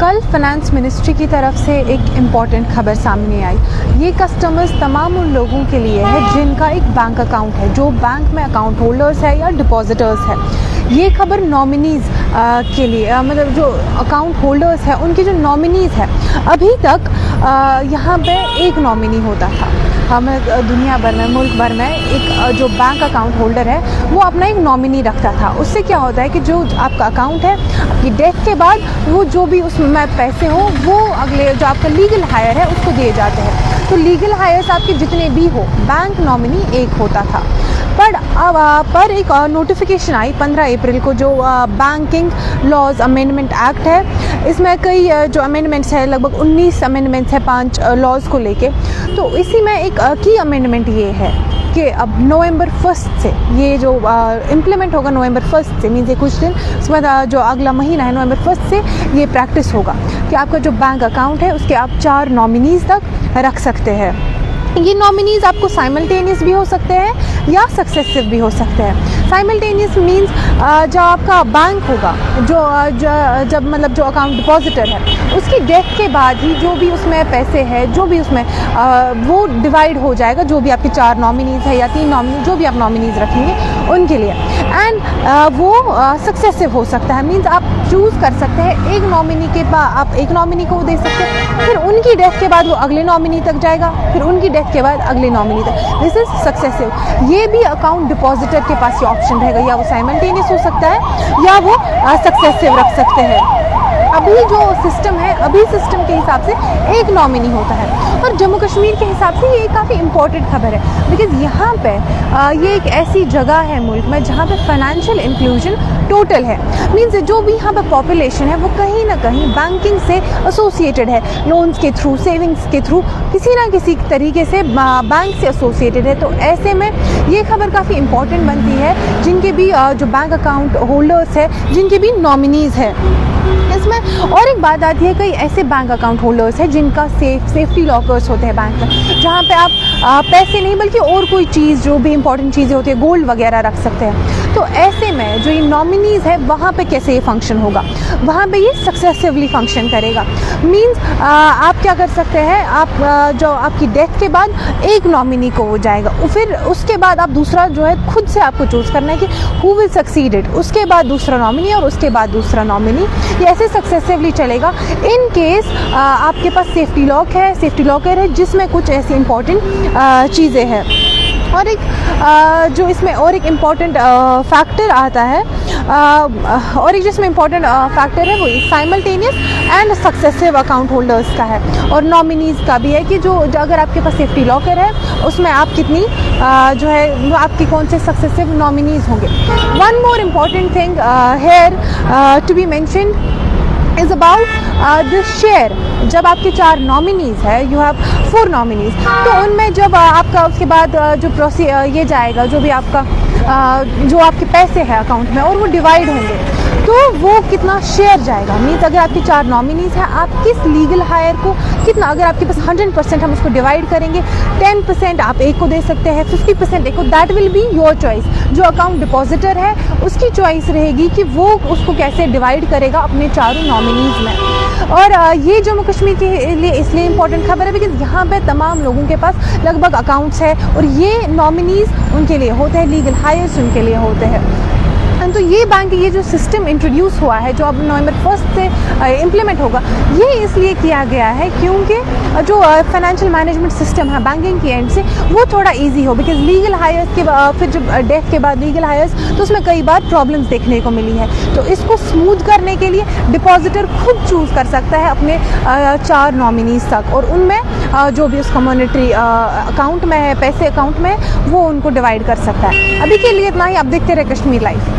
कल finance ministry की तरफ से एक इम्पॉर्टेंट खबर सामने आई। ये कस्टमर्स तमाम उन लोगों के लिए है जिनका एक बैंक अकाउंट है, जो बैंक में अकाउंट होल्डर्स है या डिपॉजिटर्स है। ये खबर नॉमिनीज़ के लिए मतलब जो अकाउंट होल्डर्स है उनके जो नॉमिनीज़ है, अभी तक यहाँ पे एक नॉमिनी होता था। हमें दुनिया भर में, मुल्क भर में एक जो बैंक अकाउंट होल्डर है वो अपना एक नॉमिनी रखता था। उससे क्या होता है कि जो आपका अकाउंट है, आपकी डेथ के बाद वो जो भी उसमें पैसे हो वो अगले जो आपका लीगल हायर है उसको दिए जाते हैं। तो लीगल हायर्स आपके जितने भी हो, बैंक नॉमिनी एक होता था। पर एक नोटिफिकेशन आई 15 अप्रैल को, जो बैंकिंग लॉज अमेंडमेंट एक्ट है। इसमें कई जो अमेंडमेंट्स है, लगभग 19 अमेंडमेंट्स है 5 लॉज को लेके। तो इसी में एक की अमेंडमेंट ये है कि अब नवंबर 1 से ये जो इम्प्लीमेंट होगा, नवंबर 1 से मीन्स ये कुछ दिन, उसके बाद जो अगला महीना है नवंबर 1 से ये प्रैक्टिस होगा कि आपका जो बैंक अकाउंट है उसके आप 4 नॉमिनीज़ तक रख सकते हैं। ये नॉमिनीज़ आपको साइमल्टेनियस भी हो सकते हैं या सक्सेसिव भी हो सकते हैं। साइमल्टेनियस मींस जो आपका बैंक होगा, जब मतलब जो अकाउंट डिपॉजिटर है उसकी डेथ के बाद ही जो भी उसमें पैसे है, जो भी उसमें वो डिवाइड हो जाएगा, जो भी आपके 4 नॉमिनीज़ है या 3 नॉमिनी, जो भी आप नॉमिनीज़ रखेंगे उनके लिए। एंड वो सक्सेसिव हो सकता है, मींस आप चूज़ कर सकते हैं एक नॉमिनी के बाद आप एक नॉमिनी को दे सकते हैं, फिर उनकी डेथ के बाद वो अगले नॉमिनी तक जाएगा, फिर उनकी डेथ के बाद अगले नॉमिनी तक। This is successive. ये भी अकाउंट डिपॉजिटर के पास ये ऑप्शन रहेगा, या वो साइमल्टेनियस हो सकता है या वो सक्सेसिव रख सकते हैं। अभी जो सिस्टम है, अभी सिस्टम के हिसाब से एक नॉमिनी होता है। और जम्मू कश्मीर के हिसाब से ये काफ़ी इंपॉर्टेंट खबर है, बिकॉज़ यहाँ पे ये एक ऐसी जगह है मुल्क में जहाँ पे फाइनेंशियल इंक्लूजन टोटल है। मीन्स जो भी यहाँ पे पॉपुलेशन है वो कहीं ना कहीं बैंकिंग से एसोसिएटेड है, लोन्स के थ्रू, सेविंग्स के थ्रू, किसी ना किसी तरीके से बैंक से एसोसिएटेड है। तो ऐसे में ये खबर काफ़ी इंपॉर्टेंट बनती है जिनके भी जो बैंक अकाउंट होल्डर्स है, जिनके भी नॉमिनीज़ है। इसमें और एक बात आती है, कई ऐसे बैंक अकाउंट होल्डर्स हैं जिनका सेफ्टी लॉकर्स होते हैं बैंक में, जहाँ पे आप पैसे नहीं बल्कि और कोई चीज़, जो भी इंपॉर्टेंट चीज़ें होती है, गोल्ड वगैरह रख सकते हैं। तो ऐसे में जो ये नॉमिनीज़ है वहाँ पे कैसे ये फंक्शन होगा, वहाँ पे ये सक्सेसिवली फंक्शन करेगा। मींस आप क्या कर सकते हैं, आप जो आपकी डेथ के बाद एक नॉमिनी को हो जाएगा, फिर उसके बाद आप दूसरा जो है खुद से आपको चूज़ करना है कि हु विल सक्सीडेड, उसके बाद दूसरा नॉमिनी और उसके बाद दूसरा नॉमिनी, ये ऐसे सक्सेसिवली चलेगा। इन केस आपके पास सेफ्टी लॉकर है जिसमें कुछ ऐसी इंपॉर्टेंट चीज़ें हैं। और एक जो इसमें और एक इम्पॉर्टेंट फैक्टर आता है, और एक जिसमें इम्पॉर्टेंट फैक्टर है वो simultaneous and successive account holders का है, और नॉमिनीज़ का भी है कि जो अगर आपके पास सेफ्टी लॉकर है उसमें आप कितनी जो है आपकी कौन से सक्सेसिव नॉमिनीज़ होंगे। One more important thing here to be mentioned is about the share. जब आपके 4 नॉमिनीज़ है, यू हैव 4 नॉमिनीज़, तो उनमें जब आपका उसके बाद जो ये जाएगा, जो भी आपका जो आपके पैसे हैं अकाउंट में और वो डिवाइड होंगे, तो वो कितना शेयर जाएगा। मीन्स अगर आपकी 4 नॉमिनीज़ हैं, आप किस लीगल हायर को कितना, अगर आपके पास 100% हम उसको डिवाइड करेंगे, 10% आप एक को दे सकते हैं, 50% एक को, that will be your choice. जो अकाउंट डिपॉजिटर है उसकी चॉइस रहेगी कि वो उसको कैसे डिवाइड करेगा अपने 4 नॉमिनीज़ में। और ये जम्मू कश्मीर के लिए इसलिए इम्पॉर्टेंट खबर है बिकॉज यहाँ पे तमाम लोगों के पास लगभग अकाउंट्स है, और ये नॉमिनीज़ उनके लिए होते हैं, लीगल हायर्स उनके लिए होते हैं। तो ये बैंक, ये जो सिस्टम इंट्रोड्यूस हुआ है, जो अब नवंबर 1 से इम्प्लीमेंट होगा, ये इसलिए किया गया है क्योंकि जो फाइनेंशियल मैनेजमेंट सिस्टम है बैंकिंग के एंड से वो थोड़ा इजी हो। बिकॉज लीगल हायर्स के फिर जब डेथ के बाद लीगल हायर्स, तो उसमें कई बार प्रॉब्लम्स देखने को मिली है। तो इसको स्मूथ करने के लिए डिपॉजिटर खुद चूज़ कर सकता है अपने 4 नॉमिनीज़ तक, और उनमें जो भी उसका मॉनेटरी अकाउंट में है, पैसे अकाउंट में, वो उनको डिवाइड कर सकता है। अभी के लिए इतना ही। आप देखते रहे कश्मीर लाइव।